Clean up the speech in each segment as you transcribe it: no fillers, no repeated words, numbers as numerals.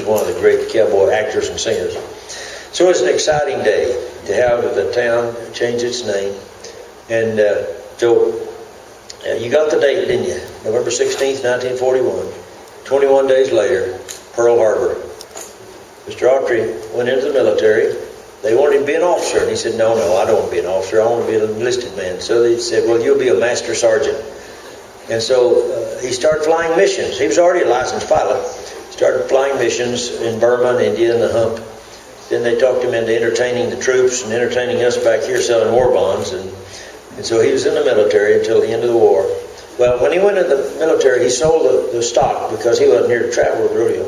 one of the great cowboy actors and singers. So it's an exciting day to have the town change its name. And you got the date, didn't you? November 16th, 1941. 21 days later, Pearl Harbor. Mr. Autry went into the military. They wanted him to be an officer, and he said, no, I don't want to be an officer. I want to be an enlisted man. So they said, well, you'll be a master sergeant. And so he started flying missions. He was already a licensed pilot. Started flying missions in Burma and India and the Hump. Then they talked him into entertaining the troops and entertaining us back here selling war bonds. And so he was in the military until the end of the war. Well, when he went in the military, he sold the stock because he wasn't here to travel with rodeo.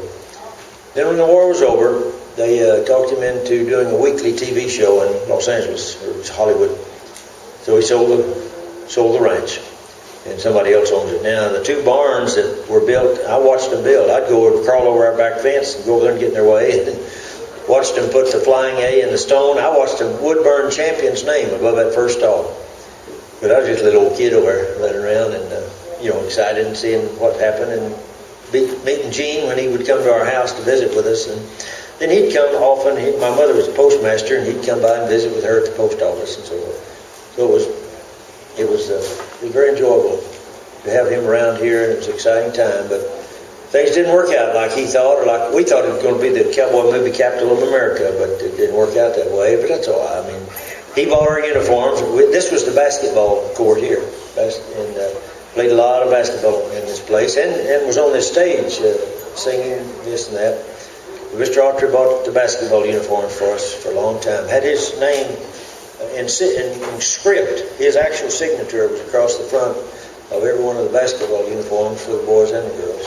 Then when the war was over, they talked him into doing a weekly TV show in Los Angeles, or it was Hollywood. So he sold the ranch, and somebody else owns it now. The two barns that were built, I watched them build. I'd go over, crawl over our back fence and go over there and get in their way. And watched them put the flying A in the stone. I watched the Woodburn champion's name above that first stall. But I was just a little old kid over there running around and, excited and seeing what happened and meeting Gene when he would come to our house to visit with us. And then he'd come often. My mother was a postmaster, and he'd come by and visit with her at the post office and so forth. So it was very enjoyable to have him around here, and it was an exciting time. But things didn't work out like he thought, or like we thought it was going to be the cowboy movie capital of America, but it didn't work out that way. But that's all right. I mean, he bought our uniforms. This was the basketball court here, and played a lot of basketball in this place, and was on this stage singing this and that. Mr. Autry bought the basketball uniforms for us for a long time. Had his name in script. His actual signature was across the front of every one of the basketball uniforms for the boys and the girls.